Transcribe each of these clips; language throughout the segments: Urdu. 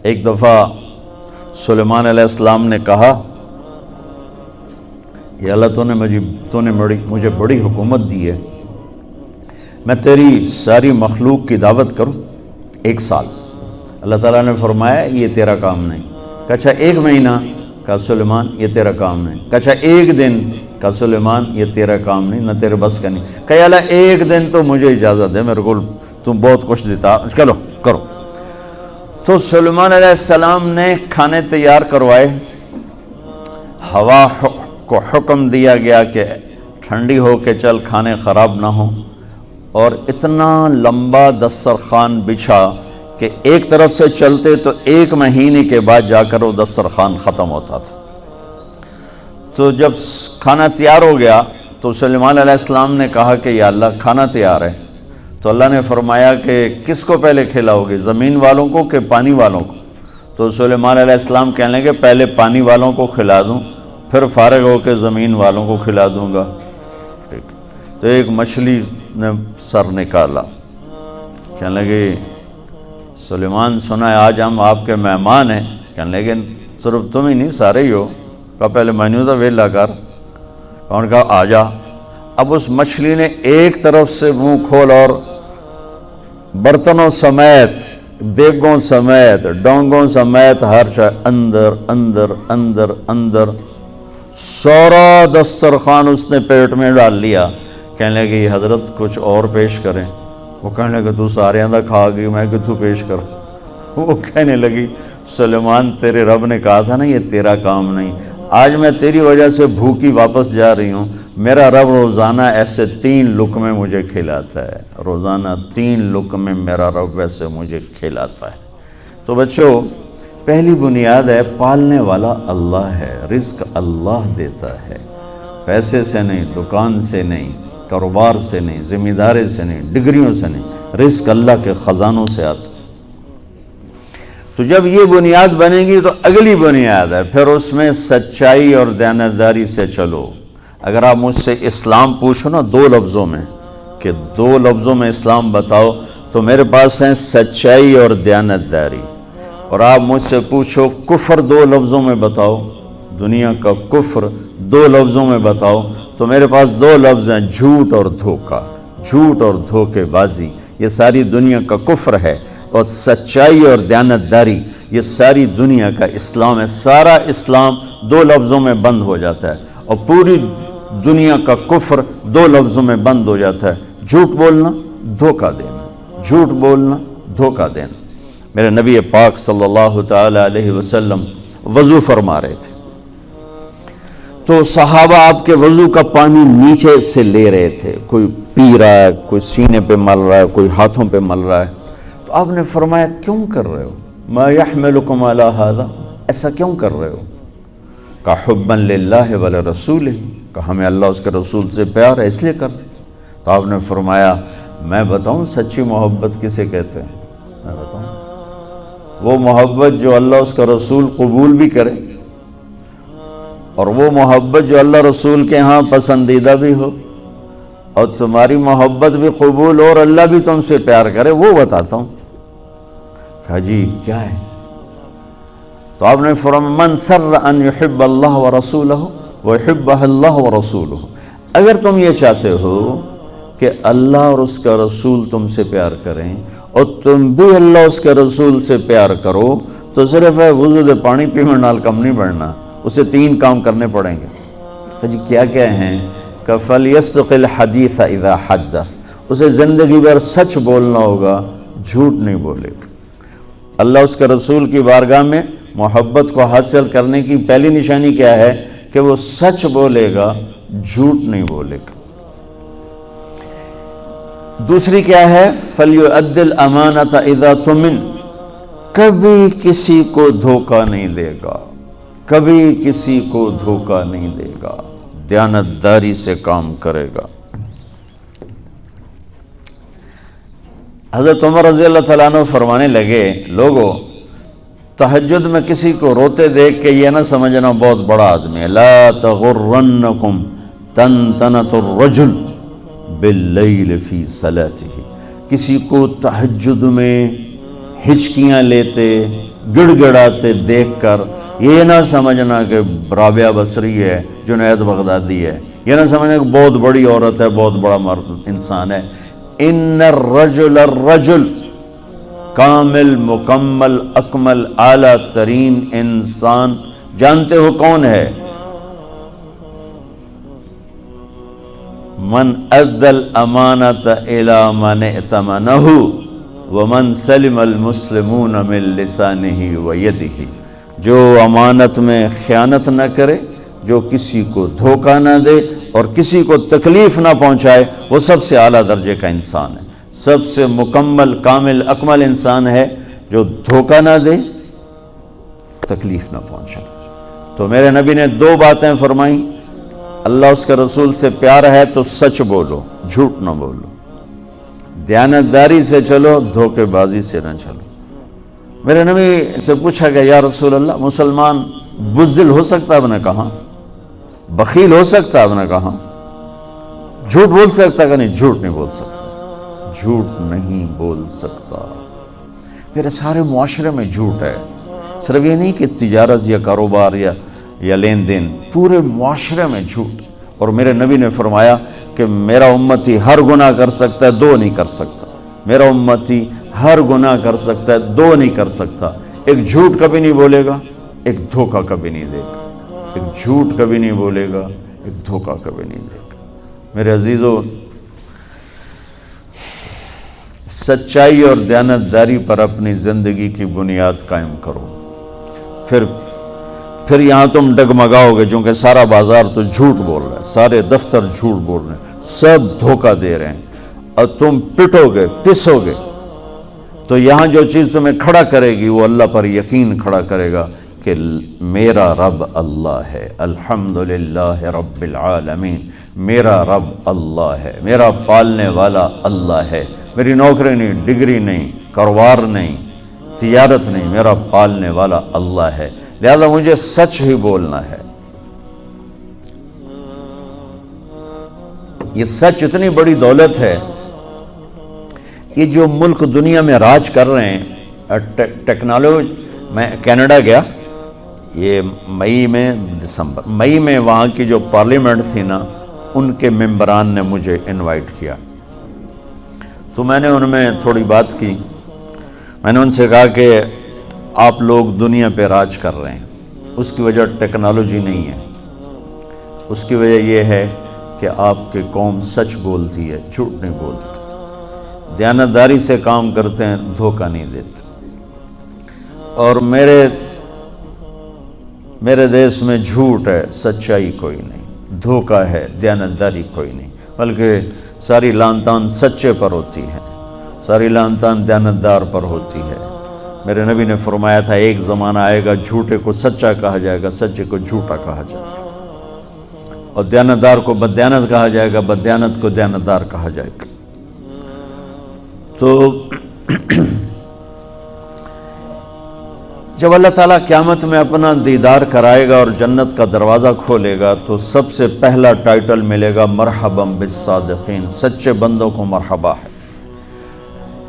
ایک دفعہ سلیمان علیہ السلام نے کہا کہ اللہ تو نے مجھے بڑی حکومت دی ہے، میں تیری ساری مخلوق کی دعوت کروں 1 سال۔ اللہ تعالیٰ نے فرمایا یہ تیرا کام نہیں۔ کہا اچھا 1 مہینہ؟ کہا سلیمان یہ تیرا کام نہیں۔ کہا اچھا 1 دن؟ کہا سلیمان یہ تیرا کام نہیں، نہ تیرے بس کا نہیں۔ کہا اللہ 1 دن تو مجھے اجازت دے، میرے کو تم بہت کچھ دیتا، چلو کرو۔ تو سلیمان علیہ السلام نے کھانے تیار کروائے، ہوا کو حکم دیا گیا کہ ٹھنڈی ہو کے چل، کھانے خراب نہ ہوں، اور اتنا لمبا دسترخوان بچھا کہ ایک طرف سے چلتے تو 1 مہینے کے بعد جا کر وہ دسترخوان ختم ہوتا تھا۔ تو جب کھانا تیار ہو گیا تو سلیمان علیہ السلام نے کہا کہ یا اللہ کھانا تیار ہے۔ تو اللہ نے فرمایا کہ کس کو پہلے کھلاؤ گے، زمین والوں کو کہ پانی والوں کو؟ تو سلیمان علیہ السلام کہنے لگے پہلے پانی والوں کو کھلا دوں، پھر فارغ ہو کے زمین والوں کو کھلا دوں گا۔ تو ایک مچھلی نے سر نکالا، کہنے لگے سلیمان سنا ہے آج ہم آپ کے مہمان ہیں۔ کہنے لگے صرف تم ہی نہیں سارے ہی ہو۔ کہا پہلے مینیو تو ویلا کر۔ انہوں نے کہا آ جا۔ اب اس مچھلی نے ایک طرف سے منہ کھول اور برتنوں سمیت، دیگوں سمیت، ڈونگوں سمیت ہر شے اندر اندر اندر اندر، سارا دسترخوان اس نے پیٹ میں ڈال لیا۔ کہنے لگے یہ حضرت کچھ اور پیش کریں۔ وہ کہنے لگے تو سارے اندر کھا گئی، میں کہ تو پیش کر۔ وہ کہنے لگی سلیمان تیرے رب نے کہا تھا نا یہ تیرا کام نہیں، آج میں تیری وجہ سے بھوکی واپس جا رہی ہوں۔ میرا رب روزانہ ایسے 3 لقمے مجھے کھلاتا ہے، روزانہ 3 لقمے میرا رب ایسے مجھے کھلاتا ہے۔ تو بچوں پہلی بنیاد ہے پالنے والا اللہ ہے، رزق اللہ دیتا ہے، پیسے سے نہیں، دکان سے نہیں، کاروبار سے نہیں، ذمہ داری سے نہیں، ڈگریوں سے نہیں، رزق اللہ کے خزانوں سے آتا۔ تو جب یہ بنیاد بنے گی تو اگلی بنیاد ہے پھر اس میں سچائی اور دیانتداری سے چلو۔ اگر آپ مجھ سے اسلام پوچھو نا 2 لفظوں میں کہ 2 لفظوں میں اسلام بتاؤ، تو میرے پاس ہیں سچائی اور دیانتداری۔ اور آپ مجھ سے پوچھو کفر 2 لفظوں میں بتاؤ، دنیا کا کفر 2 لفظوں میں بتاؤ، تو میرے پاس 2 لفظ ہیں، جھوٹ اور دھوکہ، جھوٹ اور دھوکے بازی، یہ ساری دنیا کا کفر ہے۔ اور سچائی اور دیانتداری یہ ساری دنیا کا اسلام ہے۔ سارا اسلام 2 لفظوں میں بند ہو جاتا ہے، اور پوری دنیا کا کفر 2 لفظوں میں بند ہو جاتا ہے، جھوٹ بولنا، دھوکہ دینا، جھوٹ بولنا، دھوکہ دینا۔ میرے نبی پاک صلی اللہ تعالی علیہ وسلم وضو فرما رہے تھے، تو صحابہ آپ کے وضو کا پانی نیچے سے لے رہے تھے، کوئی پی رہا ہے، کوئی سینے پہ مل رہا ہے، کوئی ہاتھوں پہ مل رہا ہے۔ تو آپ نے فرمایا کیوں کر رہے ہو؟ ما یحملکم علی ھذا، ایسا کیوں کر رہے ہو؟ کہ حبا للہ ولرسولہ، کہ ہمیں اللہ اس کے رسول سے پیار ہے اس لیے کر رہے۔ تو آپ نے فرمایا میں بتاؤں سچی محبت کسے کہتے ہیں؟ میں بتاؤں، وہ محبت جو اللہ اس کا رسول قبول بھی کرے، اور وہ محبت جو اللہ رسول کے ہاں پسندیدہ بھی ہو، اور تمہاری محبت بھی قبول ہو اور اللہ بھی تم سے پیار کرے، وہ بتاتا ہوں۔ کہا جی کیا ہے؟ تو آپ نے فرمایا من سر ان یحب اللہ ورسولہ ویحبہ اللہ ورسولہ، اگر تم یہ چاہتے ہو کہ اللہ اور اس کا رسول تم سے پیار کریں اور تم بھی اللہ اس کے رسول سے پیار کرو، تو صرف ہے وضو دے پانی پینے نال کم نہیں بڑھنا، اسے 3 کام کرنے پڑیں گے۔ جی کیا کیا ہیں؟ کہ فَلْيَصْدِقِ الْحَدِيثَ إِذَا حَدَّثَ، اسے زندگی بھر سچ بولنا ہوگا، جھوٹ نہیں بولے گا۔ اللہ اس کے رسول کی بارگاہ میں محبت کو حاصل کرنے کی پہلی نشانی کیا ہے؟ کہ وہ سچ بولے گا، جھوٹ نہیں بولے گا۔ دوسری کیا ہے؟ فَلْيُؤَدِّ الْأَمَانَةَ إِذَا تُمِنَ، کبھی کسی کو دھوکہ نہیں دے گا، کبھی کسی کو دھوکہ نہیں دے گا، دیانتداری سے کام کرے گا۔ حضرت عمر رضی اللہ تعالیٰ عنہ فرمانے لگے لوگو تہجد میں کسی کو روتے دیکھ کے یہ نہ سمجھنا بہت بڑا آدمی ہے، لا تغرنکم تنتنۃ الرجل باللیل فی صلاتہ، کسی کو تہجد میں ہچکیاں لیتے، گڑ گڑاتے دیکھ کر یہ نہ سمجھنا کہ رابعہ بصری ہے، جنید بغدادی ہے، یہ نہ سمجھنا کہ بہت بڑی عورت ہے، بہت بڑا مرد انسان ہے۔ ان الرجل کامل، مکمل، اکمل، اعلیٰ ترین انسان جانتے ہو کون ہے؟ من ادى الامانۃ الی من ائتمنہ ومن سلم المسلمون من لسانہ ویدہ، جو امانت میں خیانت نہ کرے، جو کسی کو دھوکہ نہ دے اور کسی کو تکلیف نہ پہنچائے، وہ سب سے اعلیٰ درجے کا انسان ہے۔ سب سے مکمل، کامل، اکمل انسان ہے جو دھوکہ نہ دے، تکلیف نہ پہنچائے۔ تو میرے نبی نے دو باتیں فرمائیں، اللہ اس کے رسول سے پیار ہے تو سچ بولو، جھوٹ نہ بولو، دیانتداری سے چلو، دھوکے بازی سے نہ چلو۔ میرے نبی سے پوچھا کہ یا رسول اللہ، مسلمان بزدل ہو سکتا؟ آپ نے کہا۔ بخیل ہو سکتا؟ آپ نے کہا۔ جھوٹ بول سکتا کہ نہیں؟ جھوٹ نہیں بول سکتا، جھوٹ نہیں بول سکتا۔ میرے سارے معاشرے میں جھوٹ ہے، صرف یہ نہیں کہ تجارت یا کاروبار یا لین دین، پورے معاشرے میں جھوٹ۔ اور میرے نبی نے فرمایا کہ میرا امتی ہر گناہ کر سکتا ہے، دو نہیں کر سکتا۔ میرا امتی ہر گناہ کر سکتا ہے، دو نہیں کر سکتا۔ ایک جھوٹ کبھی نہیں بولے گا، ایک دھوکہ کبھی نہیں دے گا۔ ایک جھوٹ کبھی نہیں بولے گا، ایک دھوکہ کبھی نہیں دے گا۔ میرے عزیزو، سچائی اور دیانتداری پر اپنی زندگی کی بنیاد قائم کرو، پھر یہاں تم ڈگمگاؤ گے، چونکہ سارا بازار تو جھوٹ بول رہا ہے، سارے دفتر جھوٹ بول رہے ہیں، سب دھوکہ دے رہے ہیں، اور تم پٹو گے، پسو گے۔ تو یہاں جو چیز تمہیں کھڑا کرے گی وہ اللہ پر یقین کھڑا کرے گا کہ میرا رب اللہ ہے، الحمدللہ رب العالمین، میرا رب اللہ ہے، میرا پالنے والا اللہ ہے، میری نوکری نہیں، ڈگری نہیں، کاروبار نہیں، تجارت نہیں، میرا پالنے والا اللہ ہے، لہذا مجھے سچ ہی بولنا ہے۔ یہ سچ اتنی بڑی دولت ہے، یہ جو ملک دنیا میں راج کر رہے ہیں، ٹیکنالوجی، میں کینیڈا گیا یہ مئی میں وہاں کی جو پارلیمنٹ تھی نا، ان کے ممبران نے مجھے انوائٹ کیا، تو میں نے ان میں تھوڑی بات کی۔ میں نے ان سے کہا کہ آپ لوگ دنیا پہ راج کر رہے ہیں، اس کی وجہ ٹیکنالوجی نہیں ہے، اس کی وجہ یہ ہے کہ آپ کی قوم سچ بولتی ہے، جھوٹ نہیں بولتی، دیانتداری سے کام کرتے ہیں، دھوکہ نہیں دیتے۔ اور میرے دیش میں جھوٹ ہے، سچائی کوئی نہیں، دھوکہ ہے، دیانتداری کوئی نہیں، بلکہ ساری لان تان سچے پر ہوتی ہے، ساری لان تان دیانتدار پر ہوتی ہے۔ میرے نبی نے فرمایا تھا ایک زمانہ آئے گا جھوٹے کو سچا کہا جائے گا، سچے کو جھوٹا کہا جائے گا، اور دیانتدار کو بددیانت کہا جائے گا، بددیانت کو دیانتدار کہا جائے گا۔ تو جب اللہ تعالیٰ قیامت میں اپنا دیدار کرائے گا اور جنت کا دروازہ کھولے گا تو سب سے پہلا ٹائٹل ملے گا مرحبا بالصادقین، سچے بندوں کو مرحبا ہے۔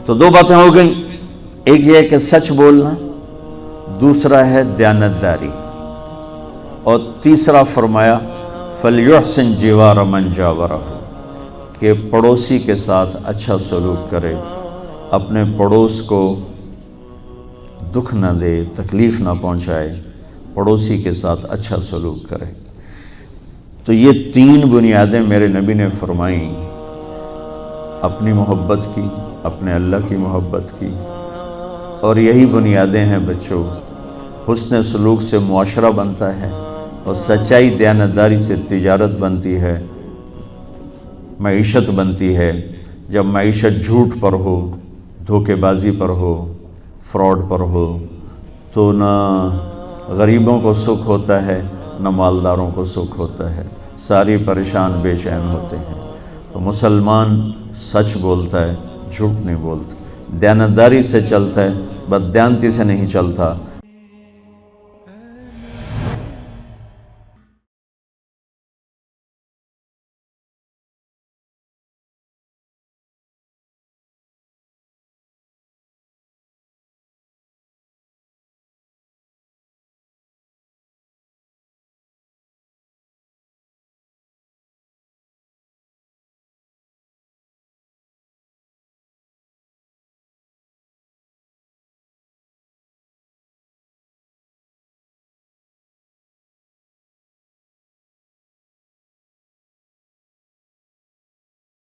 تو دو باتیں ہو گئیں، ایک یہ ہے کہ سچ بولنا، دوسرا ہے دیانتداری، اور تیسرا فرمایا فَلْيُحْسِنْ جِوَارَ مَنْ جَاوَرَهُ، کہ پڑوسی کے ساتھ اچھا سلوک کرے، اپنے پڑوس کو دکھ نہ دے، تکلیف نہ پہنچائے، پڑوسی کے ساتھ اچھا سلوک کرے۔ تو یہ تین بنیادیں میرے نبی نے فرمائیں، اپنی محبت کی، اپنے اللہ کی محبت کی، اور یہی بنیادیں ہیں بچوں، حسن سلوک سے معاشرہ بنتا ہے، اور سچائی دیانتداری سے تجارت بنتی ہے، معیشت بنتی ہے۔ جب معیشت جھوٹ پر ہو، دھوکے بازی پر ہو، فراڈ پر ہو، تو نہ غریبوں کو سکھ ہوتا ہے، نہ مالداروں کو سکھ ہوتا ہے، ساری پریشان بے چین ہوتے ہیں۔ تو مسلمان سچ بولتا ہے، جھوٹ نہیں بولتا، دیانتداری سے چلتا ہے، بددیانتی سے نہیں چلتا،